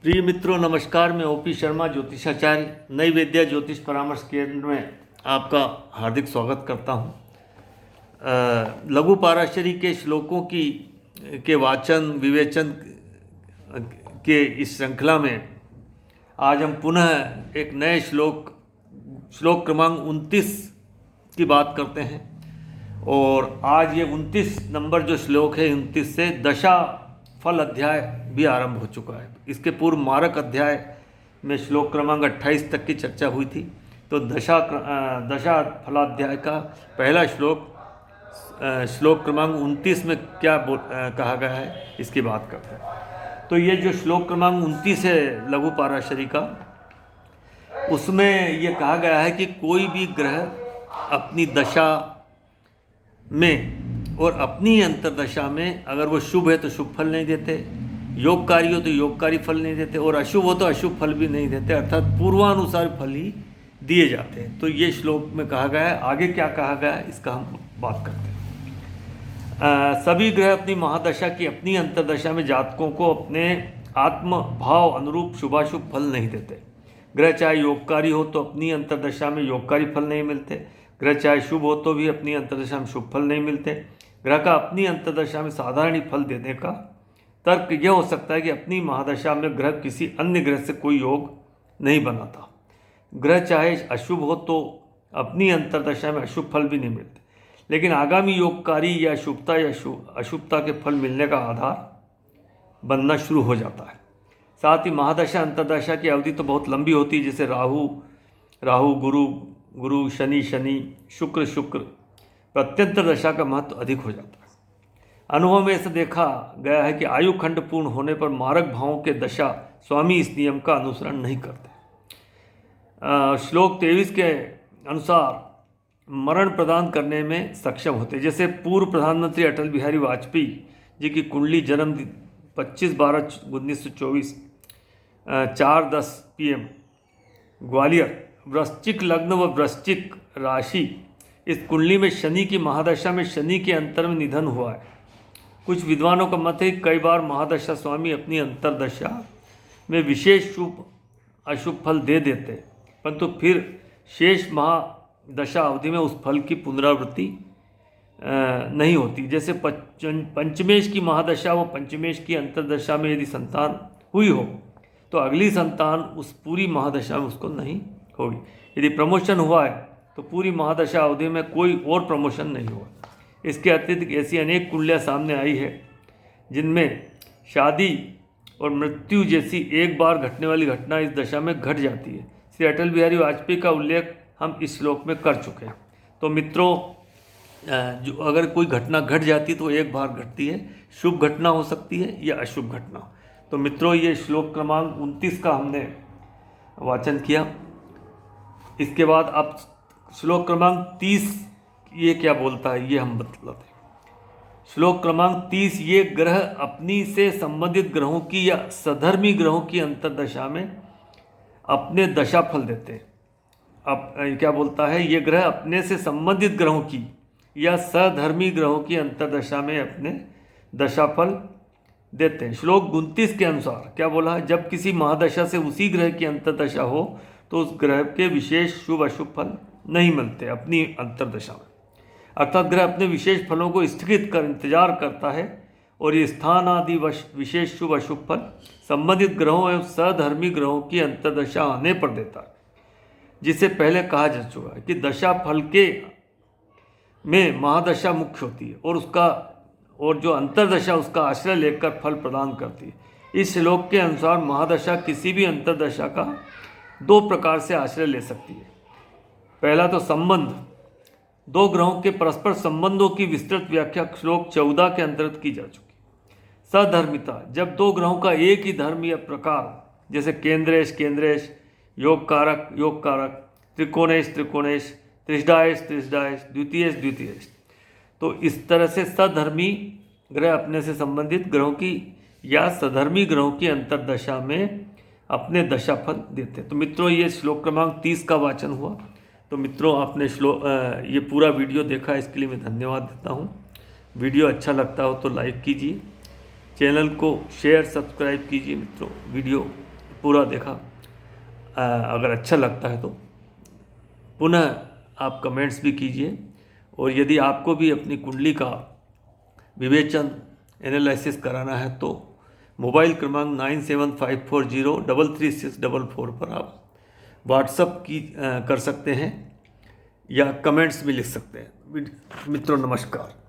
प्रिय मित्रों नमस्कार। मैं ओपी शर्मा ज्योतिषाचार्य नई विद्या ज्योतिष परामर्श केंद्र में आपका हार्दिक स्वागत करता हूं। लघु पाराशरी के श्लोकों के वाचन विवेचन के इस श्रृंखला में आज हम पुनः एक नए श्लोक क्रमांक 29 की बात करते हैं। और आज ये 29 नंबर जो श्लोक है 29 से दशा फल अध्याय भी आरंभ हो चुका है। इसके पूर्व मारक अध्याय में श्लोक क्रमांक 28 तक की चर्चा हुई थी। तो दशा फलाध्याय का पहला श्लोक क्रमांक 29 में क्या कहा गया है इसकी बात करते हैं। तो ये जो श्लोक क्रमांक 29 है लघु पाराशरी का, उसमें ये कहा गया है कि कोई भी ग्रह अपनी दशा में और अपनी अंतर्दशा में अगर वो शुभ है तो शुभ फल नहीं देते, योगकारी हो तो योगकारी फल नहीं देते, और अशुभ हो तो अशुभ फल भी नहीं देते, अर्थात पूर्वानुसार फल ही दिए जाते हैं। तो ये श्लोक में कहा गया है। आगे क्या कहा गया है इसका हम बात करते हैं। सभी ग्रह अपनी महादशा की अपनी अंतर्दशा में जातकों को अपने आत्म भाव अनुरूप शुभाशुभ फल नहीं देते। ग्रह चाहे योगकारी हो तो अपनी अंतर्दशा में योगकारी फल नहीं मिलते, ग्रह चाहे शुभ हो तो भी अपनी अंतर्दशा में शुभ फल नहीं मिलते। ग्रह का अपनी अंतर्दशा में साधारण ही फल देने का तर्क यह हो सकता है कि अपनी महादशा में ग्रह किसी अन्य ग्रह से कोई योग नहीं बनाता। ग्रह चाहे अशुभ हो तो अपनी अंतर्दशा में अशुभ फल भी नहीं मिलते, लेकिन आगामी योगकारी या शुभता या अशुभता के फल मिलने का आधार बनना शुरू हो जाता है। साथ ही महादशा अंतर्दशा की अवधि तो बहुत लंबी होती है, जैसे राहु गुरु शनि शुक्र प्रत्यंतर दशा का महत्व अधिक हो जाता है। अनुभव में ऐसा देखा गया है कि आयु खंड पूर्ण होने पर मारक भावों के दशा स्वामी इस नियम का अनुसरण नहीं करते। श्लोक 23 के अनुसार मरण प्रदान करने में सक्षम होते, जैसे पूर्व प्रधानमंत्री अटल बिहारी वाजपेयी जी की कुंडली जन्म 25/12/1924 4:10 PM ग्वालियर, वृश्चिक लग्न व वृश्चिक राशि। इस कुंडली में शनि की महादशा में शनि के अंतर में निधन हुआ है। कुछ विद्वानों का मत है कि कई बार महादशा स्वामी अपनी अंतर्दशा में विशेष शुभ अशुभ फल दे देते, परंतु फिर शेष महादशा अवधि में उस फल की पुनरावृत्ति नहीं होती। जैसे पंचमेश की महादशा व पंचमेश की अंतर्दशा में यदि संतान हुई हो तो अगली संतान उस पूरी महादशा में उसको नहीं होगी। यदि प्रमोशन हुआ है तो पूरी महादशा अवधि में कोई और प्रमोशन नहीं हुआ। इसके अतिरिक्त ऐसी अनेक कुंडलियाँ सामने आई है जिनमें शादी और मृत्यु जैसी एक बार घटने वाली घटना इस दशा में घट जाती है। श्री अटल बिहारी वाजपेयी का उल्लेख हम इस श्लोक में कर चुके हैं। तो मित्रों, जो अगर कोई घटना घट जाती तो एक बार घटती है, शुभ घटना हो सकती है या अशुभ घटना। तो मित्रों, ये श्लोक क्रमांक 29 का हमने वाचन किया। इसके बाद अब श्लोक क्रमांक 30 ये क्या बोलता है ये हम बतलाते हैं। श्लोक क्रमांक 30, ये ग्रह अपनी से संबंधित ग्रहों की या सधर्मी ग्रहों की अंतर्दशा में अपने दशा फल देते हैं। अब क्या बोलता है, ये ग्रह अपने से संबंधित ग्रहों की या सधर्मी ग्रहों की अंतर्दशा में अपने दशा फल देते हैं। श्लोक 29 के अनुसार क्या बोला है, जब किसी महादशा से उसी ग्रह की अंतर्दशा हो तो उस ग्रह के विशेष शुभ अशुभ फल नहीं मिलते अपनी अंतर्दशा में, अर्थात ग्रह अपने विशेष फलों को स्थगित कर इंतजार करता है और ये स्थान आदि विशेष शुभ अशुभ फल संबंधित ग्रहों एवं सधर्मी ग्रहों की अंतर्दशा आने पर देता है। जिसे पहले कहा जा चुका है कि दशा फल के में महादशा मुख्य होती है और जो अंतर्दशा उसका आश्रय लेकर फल प्रदान करती है। इस श्लोक के अनुसार महादशा किसी भी अंतर्दशा का 2 प्रकार से आश्रय ले सकती है। पहला तो संबंध, 2 ग्रहों के परस्पर संबंधों की विस्तृत व्याख्या श्लोक 14 के अंतर्गत की जा चुकी। सधर्मिता, जब 2 ग्रहों का एक ही धर्म या प्रकार, जैसे केंद्रेश योग कारक त्रिकोणेश त्रिषडाएश द्वितीयेश। तो इस तरह से सधर्मी ग्रह अपने से संबंधित ग्रहों की या सधर्मी ग्रहों की अंतर्दशा में अपने दशा फल देते। तो मित्रों, ये श्लोक क्रमांक 30 का वाचन हुआ। तो मित्रों, आपने ये पूरा वीडियो देखा, इसके लिए मैं धन्यवाद देता हूँ। वीडियो अच्छा लगता हो तो लाइक कीजिए, चैनल को शेयर सब्सक्राइब कीजिए। मित्रों, वीडियो पूरा देखा। अगर अच्छा लगता है तो पुनः आप कमेंट्स भी कीजिए, और यदि आपको भी अपनी कुंडली का विवेचन एनालिसिस कराना है तो मोबाइल क्रमांक 9754033644 पर आप व्हाट्सअप कर सकते हैं या कमेंट्स भी लिख सकते हैं। मित्रों नमस्कार।